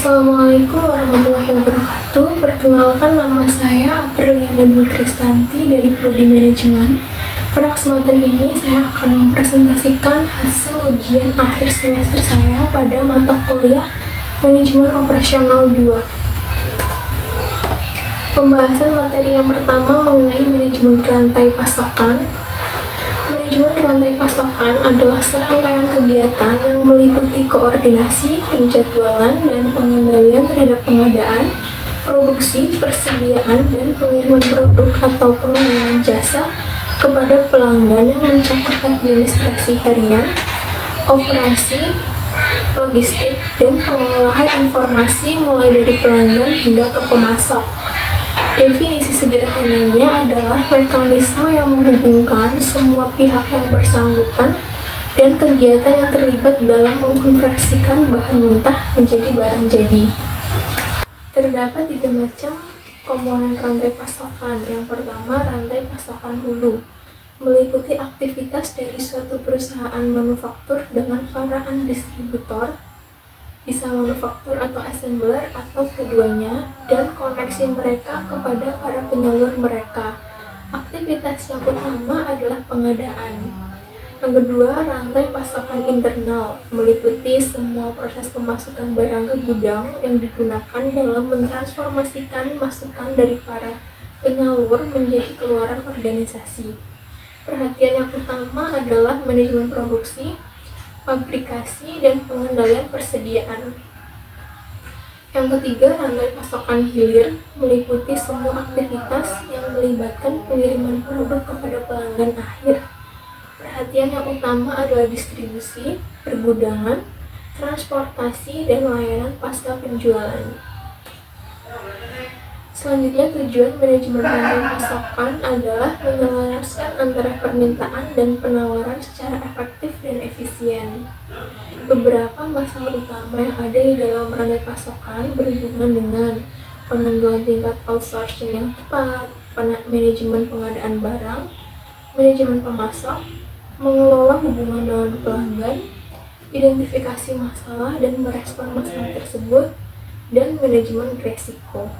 Assalamualaikum warahmatullahi wabarakatuh. Perkenalkan, nama saya Apriliana Dwi Kristanti dari Prodi Manajemen. Pada kesempatan ini saya akan mempresentasikan hasil ujian akhir semester saya pada mata kuliah Manajemen Operasional 2. Pembahasan materi yang pertama mengenai manajemen rantai pasokan. Manajemen rantai pasokan adalah serangkaian kegiatan yang meliputi koordinasi, penjadwalan, dan pengendalian terhadap pengadaan, produksi, persediaan, dan pengiriman produk atau pengembangan jasa kepada pelanggan yang mencakup administrasi harian, operasi, logistik, dan pengolahan informasi mulai dari pelanggan hingga ke pemasok. Definisi sederhananya adalah mekanisme yang menghubungkan semua pihak yang bersangkutan dan kegiatan yang terlibat dalam mengkonversikan bahan mentah menjadi barang jadi. Terdapat 3 macam komponen rantai pasokan. Yang pertama, rantai pasokan hulu, meliputi aktivitas dari suatu perusahaan manufaktur dengan para distributor, bisa manufaktur atau assembler atau keduanya, dan koneksi mereka kepada para penyalur mereka. Aktivitas yang utama adalah pengadaan. Yang kedua, rantai pasokan internal, meliputi semua proses pemasukan barang ke gudang yang digunakan dalam mentransformasikan masukan dari para penyalur menjadi keluaran organisasi. Perhatian yang utama adalah manajemen produksi, fabrikasi, dan pengendalian persediaan. Yang ketiga, rantai pasokan hilir, meliputi semua aktivitas yang melibatkan pengiriman produk kepada pelanggan akhir. Perhatian yang utama adalah distribusi, pergudangan, transportasi, dan layanan pasca penjualan. Selanjutnya, tujuan manajemen rantai pasokan adalah menyelaraskan antara permintaan dan penawaran secara efektif dan efisien. Beberapa masalah utama yang ada di dalam rantai pasokan berhubungan dengan penentuan tingkat outsourcing yang tepat, manajemen pengadaan barang, manajemen pemasok, mengelola hubungan dengan pelanggan, identifikasi masalah dan merespon masalah tersebut, dan manajemen risiko.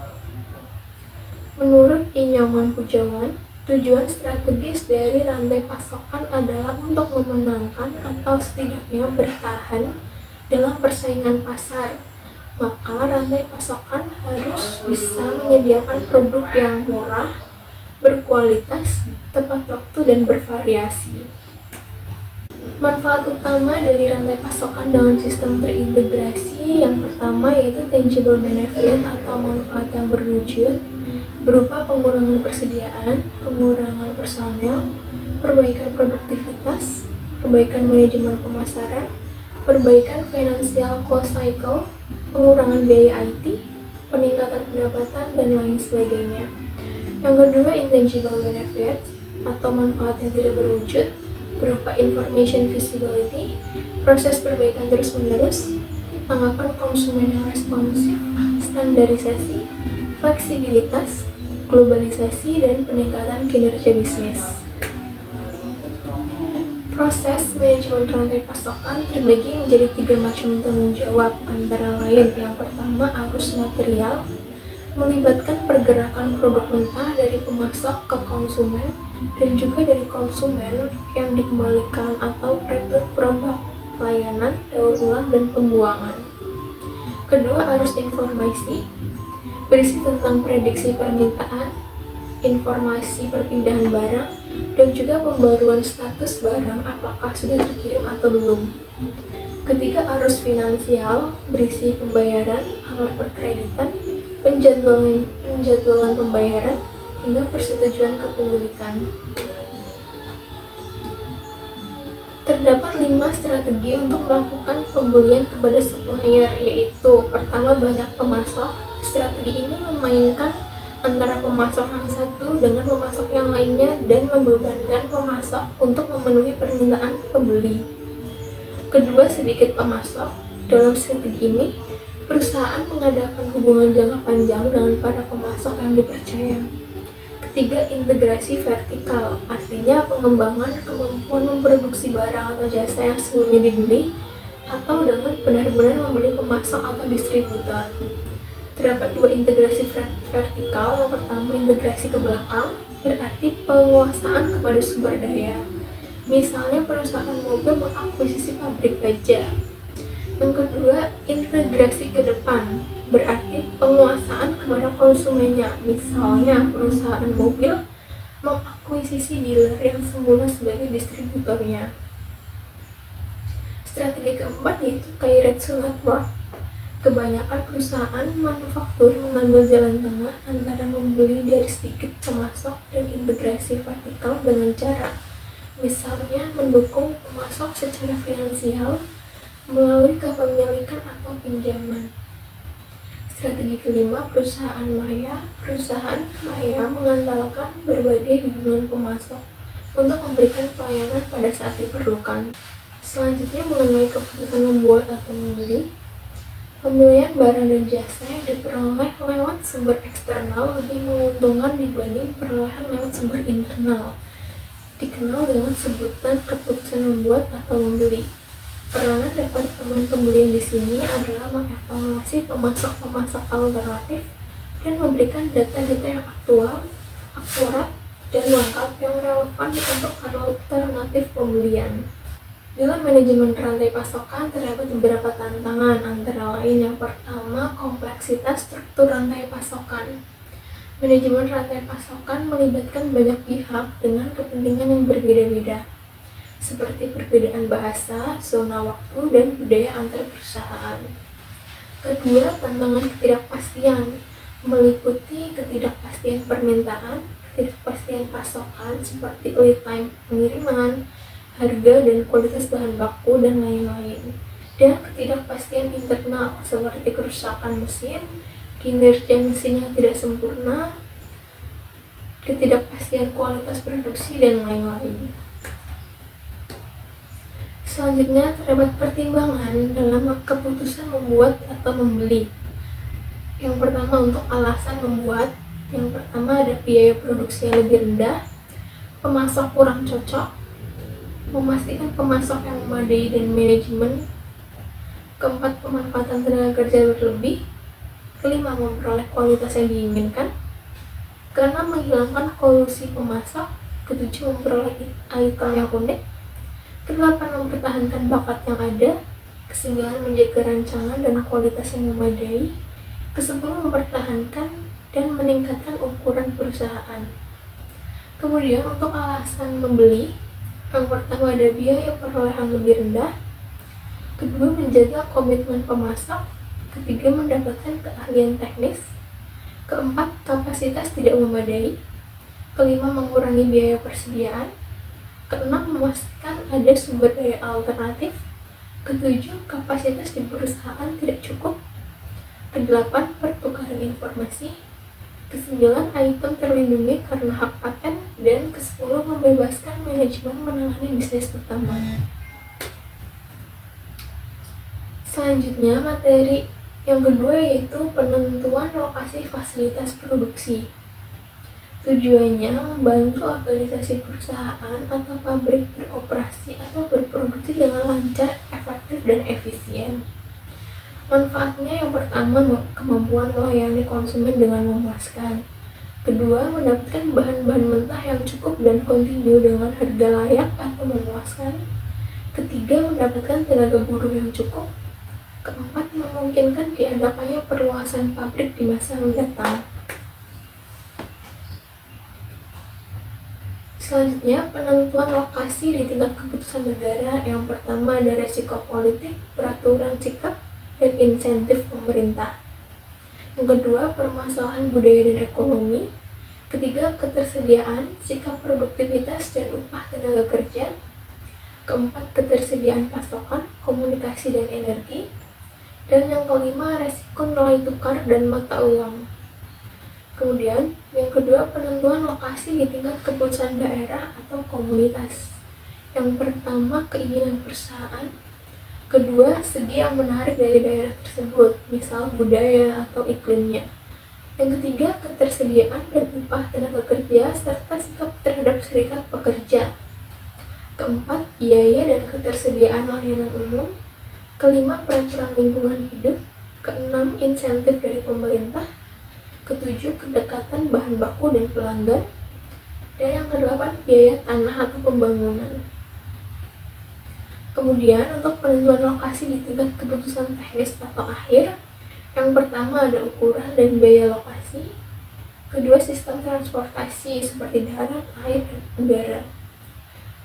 Menurut Inyoman Pujawan, tujuan strategis dari rantai pasokan adalah untuk memenangkan atau setidaknya bertahan dalam persaingan pasar. Maka rantai pasokan harus bisa menyediakan produk yang murah, berkualitas, tepat waktu, dan bervariasi. Manfaat utama dari rantai pasokan dengan sistem terintegrasi yang pertama yaitu tangible benefit atau manfaat yang berwujud, berupa pengurangan persediaan, pengurangan personel, perbaikan produktivitas, perbaikan manajemen pemasaran, perbaikan financial cost cycle, pengurangan biaya IT, peningkatan pendapatan, dan lain sebagainya. Yang kedua, intangible benefit atau manfaat yang tidak berwujud, berupa information visibility, proses perbaikan terus-menerus, tanggapan konsumen yang responsif, standarisasi, fleksibilitas, globalisasi, dan peningkatan kinerja bisnis. Proses manajemen rantai pasokan terbagi menjadi 3 macam tanggung jawab, antara lain yang pertama arus material, melibatkan pergerakan produk mentah dari pemasok ke konsumen dan juga dari konsumen yang dikembalikan atau retur produk, layanan, daur ulang, dan pembuangan. Kedua, arus informasi, berisi tentang prediksi permintaan, informasi perpindahan barang, dan juga pembaruan status barang apakah sudah terkirim atau belum. Ketiga, arus finansial, berisi pembayaran, alat perkreditan, penjadwalan pembayaran, hingga persetujuan kepemilikan. Terdapat 5 strategi untuk melakukan pembelian kepada supplier, yaitu pertama, banyak pemasok. Strategi ini memainkan antara pemasok yang satu dengan pemasok yang lainnya dan membebankan pemasok untuk memenuhi permintaan pembeli. Kedua, sedikit pemasok. Dalam strategi ini, perusahaan mengadakan hubungan jangka panjang dengan para pemasok yang dipercaya. Ketiga, integrasi vertikal, artinya pengembangan kemampuan memproduksi barang atau jasa yang sebelumnya dibeli atau dengan benar-benar membeli pemasok atau distributor. Terdapat dua integrasi vertikal. Yang pertama, integrasi ke belakang, berarti penguasaan kepada sumber daya. Misalnya perusahaan mobil mengakuisisi pabrik baja. Yang kedua, integrasi ke depan, berarti penguasaan kepada konsumennya. Misalnya perusahaan mobil mengakuisisi dealer yang semula sebagai distributornya. Strategi keempat yaitu Keiretsu Network. Kebanyakan perusahaan manufaktur mengambil jalan tengah antara membeli dari sedikit pemasok dan integrasi vertikal dengan cara misalnya mendukung pemasok secara finansial melalui kepemilikan atau pinjaman. Strategi kelima, perusahaan maya. Perusahaan maya mengandalkan berbagai hubungan pemasok untuk memberikan pelayanan pada saat diperlukan. Selanjutnya mengenai keputusan membuat atau membeli. Pembelian barang dan jasa yang diperoleh lewat sumber eksternal lebih menguntungkan dibanding perolehan lewat sumber internal. Dikenal dengan sebutan keputusan membuat atau membeli. Peranan departemen pembelian di sini adalah mengevaluasi pemasok-pemasok alternatif dan memberikan data-data yang aktual, akurat, dan lengkap yang relevan untuk alternatif pembelian. Dalam manajemen rantai pasokan terdapat beberapa tantangan, antara lain yang pertama, kompleksitas struktur rantai pasokan. Manajemen rantai pasokan melibatkan banyak pihak dengan kepentingan yang berbeda-beda, seperti perbedaan bahasa, zona waktu, dan budaya antar perusahaan. Kedua, tantangan ketidakpastian meliputi ketidakpastian permintaan, ketidakpastian pasokan seperti lead time pengiriman, harga dan kualitas bahan baku, dan lain-lain. Dan ketidakpastian internal seperti kerusakan mesin, kinerja mesin yang tidak sempurna, ketidakpastian kualitas produksi, dan lain-lain. Selanjutnya terdapat pertimbangan dalam keputusan membuat atau membeli. Yang pertama, untuk alasan membuat. Yang pertama ada biaya produksi yang lebih rendah, pemasok kurang cocok, memastikan pemasok yang memadai dan manajemen. Keempat, pemanfaatan tenaga kerja berlebih. Kelima, memperoleh kualitas yang diinginkan. Keenam, menghilangkan kolusi pemasok. Ketujuh, memperoleh item yang unik. Kedelapan, mempertahankan bakat yang ada. Kesembilan, menjaga rancangan dan kualitas yang memadai. Kesepuluh, mempertahankan dan meningkatkan ukuran perusahaan. Kemudian untuk alasan membeli, yang pertama ada biaya perolehan lebih rendah, kedua menjaga komitmen pemasok, ketiga mendapatkan keahlian teknis, keempat kapasitas tidak memadai, kelima mengurangi biaya persediaan, keenam memastikan ada sumber daya alternatif, ketujuh kapasitas di perusahaan tidak cukup, kedelapan pertukaran informasi, kesembilan item terlindungi karena hak paten, dan kesepuluh membebaskan manajemen menangani bisnis utama. Selanjutnya materi yang kedua yaitu penentuan lokasi fasilitas produksi. Tujuannya membantu organisasi perusahaan atau pabrik beroperasi atau berproduksi dengan lancar, efektif, dan efisien. Manfaatnya yang pertama, kemampuan melayani konsumen dengan memuaskan. Kedua, mendapatkan bahan-bahan mentah yang cukup dan kontinu dengan harga layak atau memuaskan. Ketiga, mendapatkan tenaga buruh yang cukup. Keempat, memungkinkan diadakannya perluasan pabrik di masa mendatang. Selanjutnya, penentuan lokasi di tingkat keputusan negara. Yang pertama ada resiko politik, peraturan sikap, dan insentif pemerintah. Yang kedua, permasalahan budaya dan ekonomi. Ketiga, ketersediaan, sikap produktivitas dan upah tenaga kerja. Keempat, ketersediaan pasokan, komunikasi dan energi. Dan yang kelima, resiko nilai tukar dan mata uang. Kemudian, yang kedua, penentuan lokasi di tingkat keputusan daerah atau komunitas. Yang pertama, keinginan perusahaan. Kedua, segi yang menarik dari daerah tersebut, misal budaya atau iklimnya. Yang ketiga, ketersediaan dan upah tenaga kerja serta sikap terhadap serikat pekerja. Keempat, biaya dan ketersediaan layanan umum. Kelima, peraturan lingkungan hidup. Keenam, insentif dari pemerintah. Ketujuh, kedekatan bahan baku dan pelanggan. Dan yang kedelapan, biaya tanah atau pembangunan. Kemudian untuk penentuan lokasi di tingkat keputusan teknis atau akhir, yang pertama ada ukuran dan biaya lokasi. Kedua, sistem transportasi seperti darat, air, dan udara.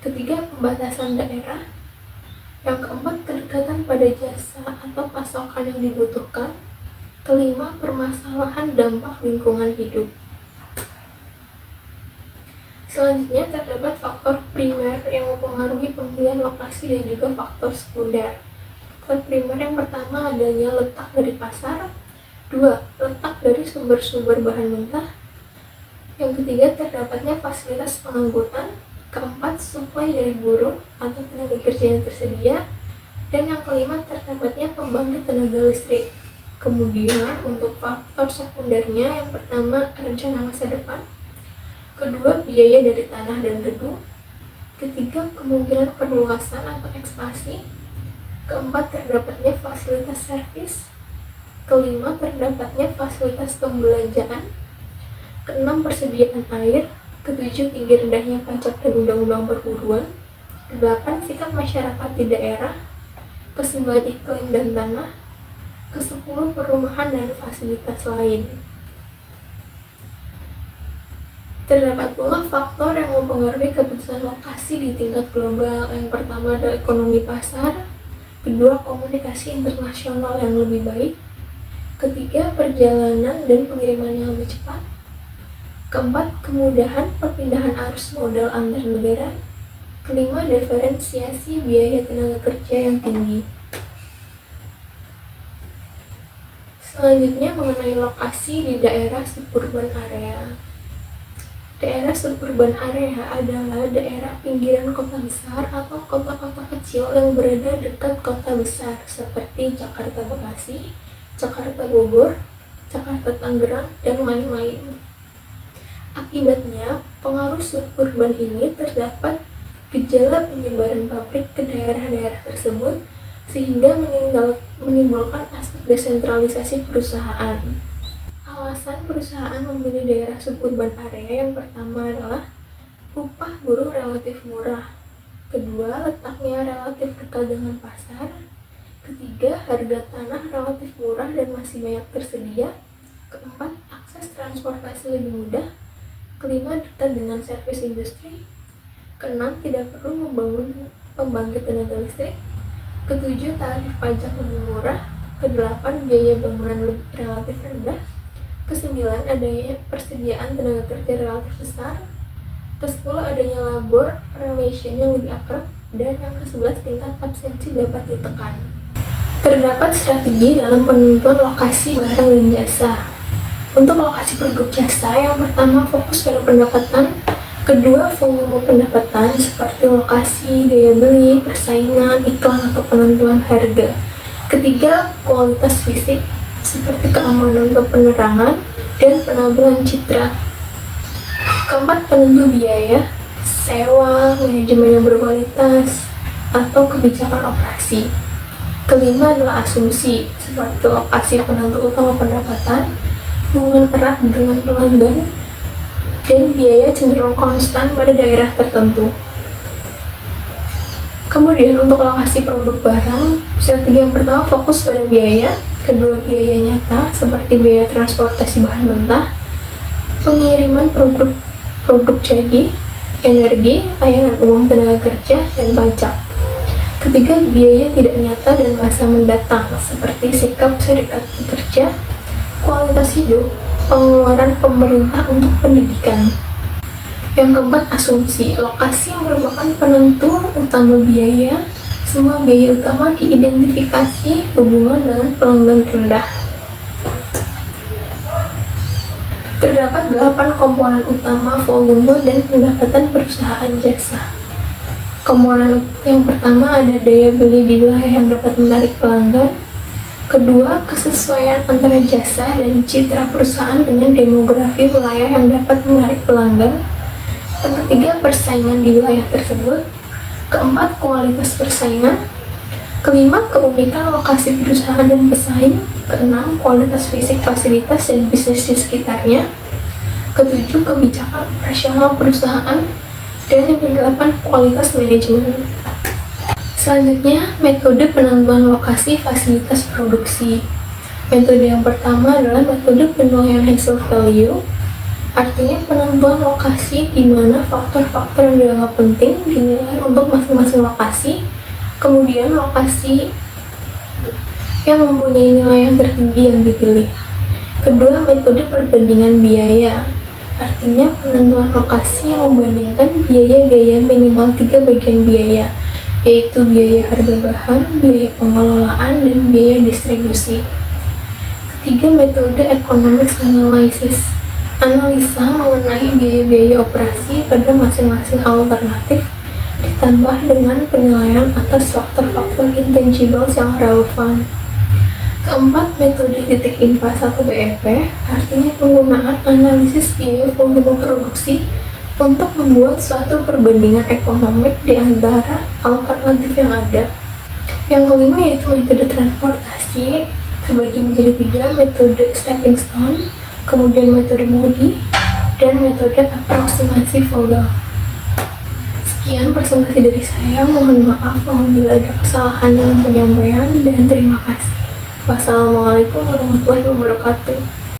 Ketiga, pembatasan daerah. Yang keempat, kedekatan pada jasa atau pasokan yang dibutuhkan. Kelima, permasalahan dampak lingkungan hidup. Selanjutnya terdapat faktor primer yang mempengaruhi pemilihan lokasi dan juga faktor sekunder. Faktor primer yang pertama adanya letak dari pasar. Dua, letak dari sumber-sumber bahan mentah. Yang ketiga, terdapatnya fasilitas pengangkutan. Keempat, suplai dari buruh atau tenaga kerja yang tersedia. Dan yang kelima, terdapatnya pembangkit tenaga listrik. Kemudian untuk faktor sekundernya, yang pertama rencana masa depan. Kedua, biaya dari tanah dan gedung. Ketiga, kemungkinan perluasan atau ekspansi. Keempat, terdapatnya fasilitas servis. Kelima, terdapatnya fasilitas pembelanjaan. Keenam, persediaan air. Ketujuh, tinggi rendahnya pajak dan undang-undang perburuan. Kedelapan, sikap masyarakat di daerah. Kesembilan, iklim dan tanah. Kesepuluh, perumahan dan fasilitas lain. Terdapat pula faktor yang mempengaruhi keputusan lokasi di tingkat global. Yang pertama adalah ekonomi pasar. Kedua, komunikasi internasional yang lebih baik. Ketiga, perjalanan dan pengiriman yang lebih cepat. Keempat, kemudahan perpindahan arus modal antar negara. Kelima, diferensiasi biaya tenaga kerja yang tinggi. Selanjutnya mengenai lokasi di daerah suburban area. Daerah suburban area adalah daerah pinggiran kota besar atau kota-kota kecil yang berada dekat kota besar seperti Jakarta Bekasi, Jakarta Bogor, Jakarta Tangerang, dan lain-lain. Akibatnya, pengaruh suburban ini terdapat gejala penyebaran pabrik ke daerah-daerah tersebut sehingga menimbulkan aspek desentralisasi perusahaan. Alasan perusahaan memilih daerah suburban area yang pertama adalah upah buruh relatif murah. Kedua, letaknya relatif dekat dengan pasar. Ketiga, harga tanah relatif murah dan masih banyak tersedia. Keempat, akses transportasi lebih mudah. Kelima, dekat dengan servis industri. Keenam, tidak perlu membangun pembangkit tenaga listrik. Ketujuh, tarif pajak lebih murah. Kedelapan, biaya bangunan relatif rendah. Kesembilan, adanya persediaan tenaga kerja relatif besar. Kesepuluh, adanya labor relation yang lebih akrab. Dan yang ke-11, tingkat absensi dapat ditekan. Terdapat strategi dalam penentuan lokasi barang dan jasa. Untuk lokasi produk jasa, yang pertama fokus pada pendapatan. Kedua, volume pendapatan seperti lokasi, daya beli, persaingan, iklan, atau penentuan harga. Ketiga, kualitas fisik seperti keamanan untuk penerangan dan penampilan citra. Keempat, penentu biaya, sewa, manajemen yang berkualitas, atau kebijakan operasi. Kelima adalah asumsi seperti lokasi penentu utama pendapatan, hubungan erat dengan pelanggan, dan biaya cenderung konstan pada daerah tertentu. Kemudian untuk lokasi produk barang, strategi yang pertama fokus pada biaya. Kedua, biaya nyata seperti biaya transportasi bahan mentah, pengiriman produk jadi, energi, layanan umum tenaga kerja, dan pajak. Ketiga, biaya tidak nyata dan masa mendatang seperti sikap serikat pekerja, kualitas hidup, pengeluaran pemerintah untuk pendidikan. Yang keempat, asumsi. Lokasi merupakan penentu utama biaya. Semua biaya utama diidentifikasi hubungan dengan pelanggan rendah. Terdapat 8 komponen utama volume dan pendapatan perusahaan jasa. Komponen yang pertama ada daya beli di wilayah yang dapat menarik pelanggan. Kedua, kesesuaian antara jasa dan citra perusahaan dengan demografi wilayah yang dapat menarik pelanggan. Yang ketiga, persaingan di wilayah tersebut. Keempat, kualitas persaingan. Kelima, keunikan lokasi perusahaan dan pesaing. Keenam, kualitas fisik fasilitas dan bisnis di sekitarnya. Ketujuh, kebijakan operasional perusahaan. Dan yang kedelapan, kualitas manajemen. Selanjutnya, metode penentuan lokasi fasilitas produksi. Metode yang pertama adalah metode penilaian hasil value. Artinya penentuan lokasi di mana faktor-faktor yang dianggap penting dinilai untuk masing-masing lokasi. Kemudian lokasi yang mempunyai nilai yang tertinggi yang dipilih. Kedua, metode perbandingan biaya. Artinya penentuan lokasi yang membandingkan biaya-biaya minimal 3 bagian biaya, yaitu biaya harga bahan, biaya pengelolaan, dan biaya distribusi. Ketiga, metode economics analysis. Analisa mengenai biaya-biaya operasi pada masing-masing alternatif ditambah dengan penilaian atas faktor-faktor intangibles yang relevan. Keempat, metode titik impas atau BEP, artinya penggunaan analisis biaya volume produksi untuk membuat suatu perbandingan ekonomik di antara alternatif yang ada. Yang kelima yaitu metode transportasi, terbagi menjadi 3, metode stepping stone, kemudian metode Moody, dan metode aproksimasi Vogel. Sekian presentasi dari saya, mohon maaf apabila ada kesalahan dalam penyampaian, dan terima kasih. Wassalamualaikum warahmatullahi wabarakatuh.